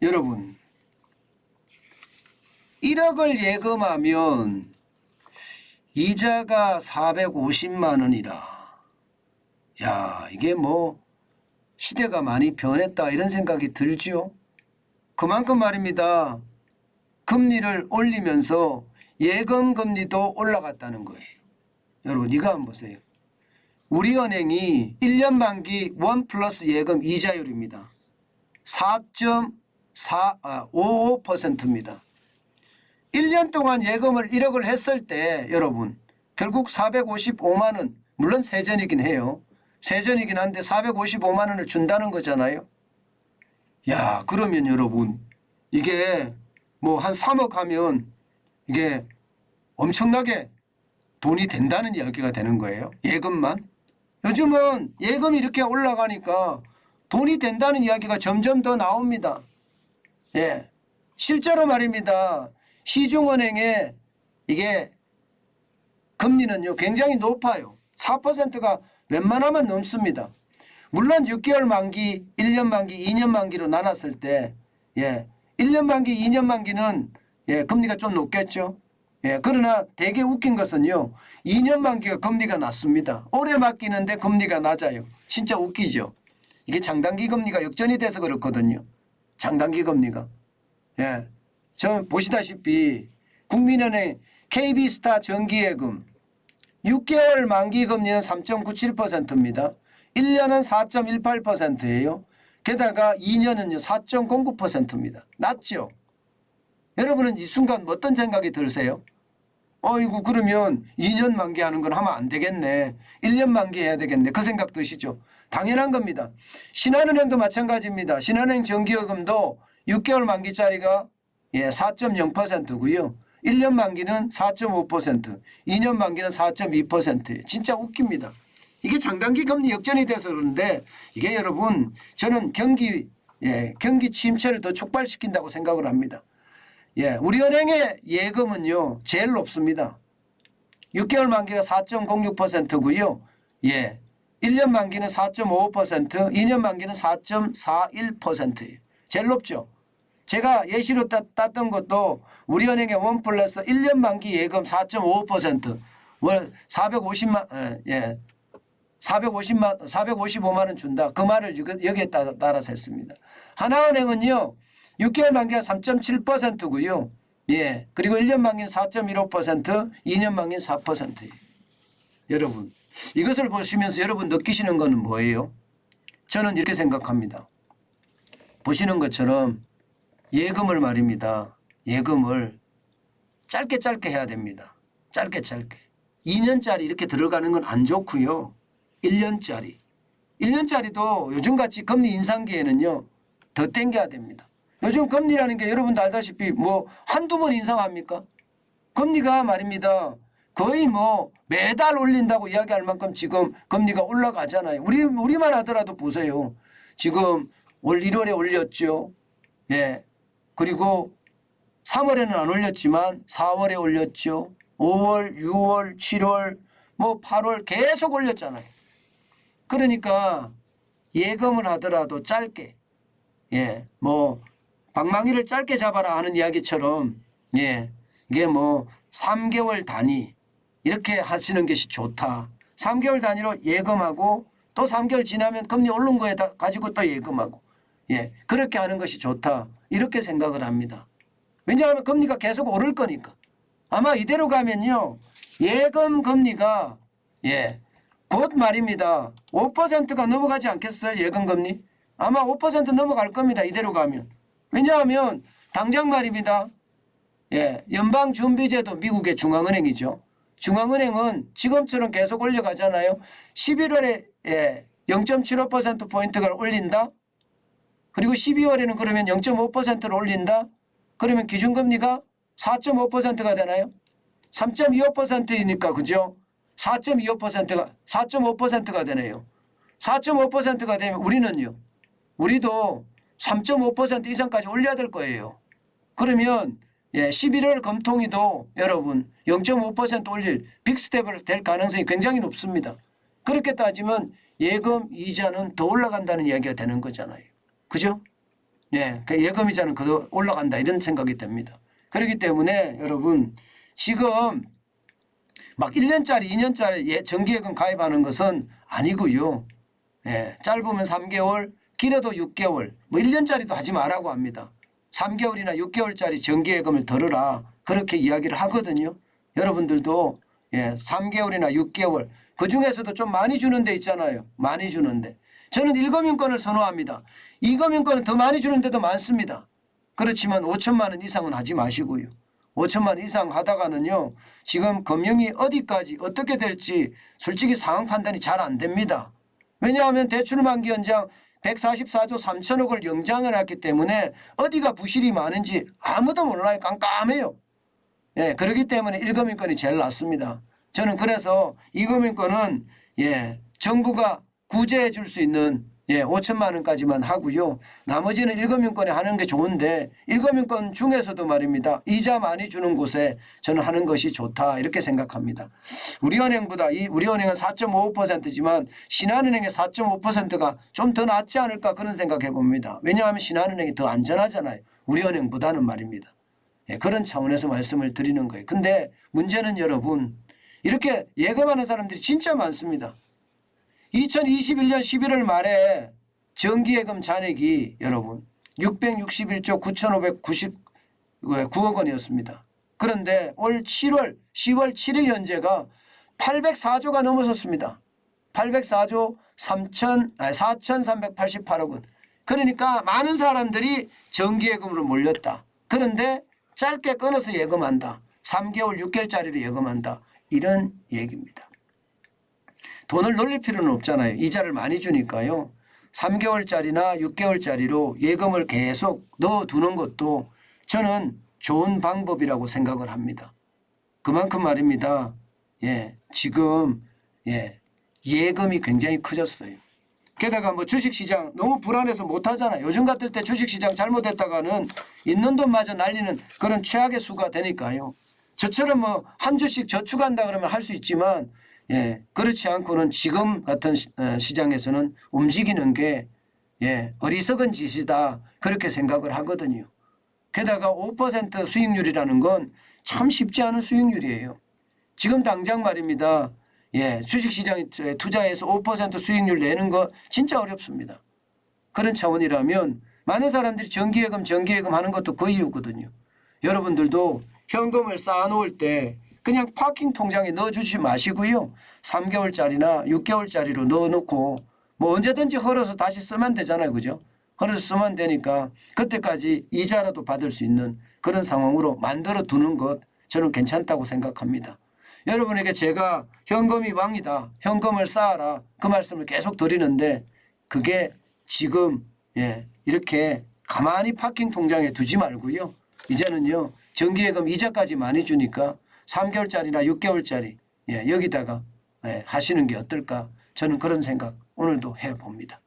여러분 1억을 예금하면 이자가 450만 원이라. 야, 이게 뭐 시대가 많이 변했다 이런 생각이 들죠. 그만큼 말입니다. 금리를 올리면서 예금 금리도 올라갔다는 거예요. 여러분 이거 한번 보세요. 우리은행이 1년 만기 원 플러스 예금 이자율입니다. 4.55%입니다. 1년 동안 예금을 1억을 했을 때 여러분 결국 455만 원, 물론 세전이긴 해요. 세전이긴 한데 455만 원을 준다는 거잖아요. 야, 그러면 여러분 이게 뭐 한 3억 하면 이게 엄청나게 돈이 된다는 이야기가 되는 거예요. 예금만. 요즘은 예금이 이렇게 올라가니까 돈이 된다는 이야기가 점점 더 나옵니다. 예, 실제로 말입니다. 시중은행의 이게 금리는요 굉장히 높아요. 4%가 웬만하면 넘습니다. 물론 6개월 만기, 1년 만기, 2년 만기로 나눴을 때 1년 만기, 2년 만기는 금리가 좀 높겠죠. 그러나 되게 웃긴 것은요. 2년 만기가 금리가 낮습니다. 오래 맡기는데 금리가 낮아요. 진짜 웃기죠. 이게 장단기 금리가 역전이 돼서 그렇거든요. 장단기 금리가. 저 보시다시피 국민은행 KB스타 정기예금 6개월 만기 금리는 3.97%입니다. 1년은 4.18%예요. 게다가 2년은요 4.09%입니다. 낮죠. 여러분은 이 순간 어떤 생각이 들으세요? 어이구 그러면 2년 만기하는 건 하면 안 되겠네. 1년 만기해야 되겠네. 그 생각 드시죠? 당연한 겁니다. 신한은행도 마찬가지입니다. 신한은행 정기예금도 6개월 만기짜리가 4.0%고요. 1년 만기는 4.5%, 2년 만기는 4.2%예요. 진짜 웃깁니다. 이게 장단기 금리 역전이 돼서 그러는데 이게 여러분 저는 경기 침체를 더 촉발시킨다고 생각을 합니다. 우리은행의 예금은요 제일 높습니다. 6개월 만기가 4.06%고요. 1년 만기는 4.55%, 2년 만기는 4.41%예요. 제일 높죠. 제가 예시로 땄던 것도 우리은행의 원 플러스 1년 만기 예금 4.55%, 월 455만 원 준다. 그 말을 여기에 따라서 했습니다. 하나은행은요. 6개월 만기가 3.7%고요. 그리고 1년 만기는 4.15%, 2년 만기는 4%예요. 여러분 이것을 보시면서 여러분 느끼시는 것은 뭐예요? 저는 이렇게 생각합니다. 보시는 것처럼 예금을 말입니다. 예금을 짧게 해야 됩니다. 짧게. 2년짜리 이렇게 들어가는 건 안 좋고요. 1년짜리. 1년짜리도 요즘같이 금리 인상기에는요. 더 땡겨야 됩니다. 요즘 금리라는 게 여러분도 알다시피 뭐 한두 번 인상합니까? 금리가 말입니다. 거의 뭐 매달 올린다고 이야기할 만큼 지금 금리가 올라가잖아요. 우리만 하더라도 보세요. 지금 올 1월에 올렸죠. 그리고 3월에는 안 올렸지만 4월에 올렸죠. 5월, 6월, 7월, 뭐 8월 계속 올렸잖아요. 그러니까 예금을 하더라도 짧게, 뭐 방망이를 짧게 잡아라 하는 이야기처럼, 이게 뭐 3개월 단위 이렇게 하시는 것이 좋다. 3개월 단위로 예금하고 또 3개월 지나면 금리 오른 거에 가지고 또 예금하고, 그렇게 하는 것이 좋다. 이렇게 생각을 합니다. 왜냐하면 금리가 계속 오를 거니까. 아마 이대로 가면요. 예금 금리가 곧 말입니다. 5%가 넘어가지 않겠어요? 예금 금리? 아마 5% 넘어갈 겁니다. 이대로 가면. 왜냐하면 당장 말입니다. 연방준비제도 미국의 중앙은행이죠. 중앙은행은 지금처럼 계속 올려가잖아요. 11월에 0.75%포인트를 올린다. 그리고 12월에는 그러면 0.5%를 올린다. 그러면 기준금리가 4.5%가 되나요? 3.25%이니까 그죠? 4.5%가 되네요. 4.5%가 되면 우리는요. 우리도 3.5% 이상까지 올려야 될 거예요. 그러면 11월 금통위도 여러분 0.5% 올릴 빅스텝을 될 가능성이 굉장히 높습니다. 그렇게 따지면 예금 이자는 더 올라간다는 이야기가 되는 거잖아요. 그죠? 예, 그 예금이자는 그도 올라간다 이런 생각이 듭니다. 그렇기 때문에 여러분 지금 막 1년짜리 2년짜리 정기예금 가입하는 것은 아니고요. 예, 짧으면 3개월 길어도 6개월 뭐 1년짜리도 하지 말라고 합니다. 3개월이나 6개월짜리 정기예금을 들어라 그렇게 이야기를 하거든요. 여러분들도 3개월이나 6개월 그중에서도 좀 많이 주는 데 있잖아요. 많이 주는데 저는 1금융권을 선호합니다. 2금융권은 더 많이 주는 데도 많습니다. 그렇지만 5천만 원 이상은 하지 마시고요. 5천만 원 이상 하다가는요. 지금 금융이 어디까지 어떻게 될지 솔직히 상황 판단이 잘 안 됩니다. 왜냐하면 대출만기 연장 144조 3천억을 연장을 했기 때문에 어디가 부실이 많은지 아무도 몰라요. 깜깜해요. 예, 그렇기 때문에 1금융권이 제일 낫습니다. 저는 그래서 2금융권은 정부가 구제해 줄 수 있는 5천만 원까지만 하고요. 나머지는 1금융권에 하는 게 좋은데 1금융권 중에서도 말입니다. 이자 많이 주는 곳에 저는 하는 것이 좋다 이렇게 생각합니다. 우리은행보다 우리은행은 4.55%지만 신한은행의 4.5%가 좀 더 낫지 않을까 그런 생각해 봅니다. 왜냐하면 신한은행이 더 안전하잖아요. 우리은행보다는 말입니다. 그런 차원에서 말씀을 드리는 거예요. 근데 문제는 여러분 이렇게 예금하는 사람들이 진짜 많습니다. 2021년 11월 말에 정기예금 잔액이 여러분 661조 9,599억 원이었습니다. 그런데 올 10월 7일 현재가 804조가 넘어섰습니다. 804조 4,388억 원. 그러니까 많은 사람들이 정기예금으로 몰렸다. 그런데 짧게 끊어서 예금한다. 3개월 6개월짜리로 예금한다. 이런 얘기입니다. 돈을 놀릴 필요는 없잖아요. 이자를 많이 주니까요. 3개월짜리나 6개월짜리로 예금을 계속 넣어두는 것도 저는 좋은 방법이라고 생각을 합니다. 그만큼 말입니다. 지금 예금이 굉장히 커졌어요. 게다가 뭐 주식시장 너무 불안해서 못하잖아요. 요즘 같을 때 주식시장 잘못했다가는 있는 돈마저 날리는 그런 최악의 수가 되니까요. 저처럼 뭐 한 주씩 저축한다 그러면 할 수 있지만 그렇지 않고는 지금 같은 시장에서는 움직이는 게 어리석은 짓이다 그렇게 생각을 하거든요. 게다가 5% 수익률이라는 건 참 쉽지 않은 수익률이에요. 지금 당장 말입니다. 주식시장에 투자해서 5% 수익률 내는 거 진짜 어렵습니다. 그런 차원이라면 많은 사람들이 정기예금 하는 것도 그 이유거든요. 여러분들도 현금을 쌓아놓을 때 그냥 파킹 통장에 넣어주지 마시고요. 3개월짜리나 6개월짜리로 넣어놓고 뭐 언제든지 헐어서 다시 쓰면 되잖아요. 그죠? 헐어서 쓰면 되니까 그때까지 이자라도 받을 수 있는 그런 상황으로 만들어 두는 것 저는 괜찮다고 생각합니다. 여러분에게 제가 현금이 왕이다. 현금을 쌓아라. 그 말씀을 계속 드리는데 그게 지금 이렇게 가만히 파킹 통장에 두지 말고요. 이제는요. 정기예금 이자까지 많이 주니까 3개월짜리나 6개월짜리 여기다가 하시는 게 어떨까 저는 그런 생각 오늘도 해봅니다.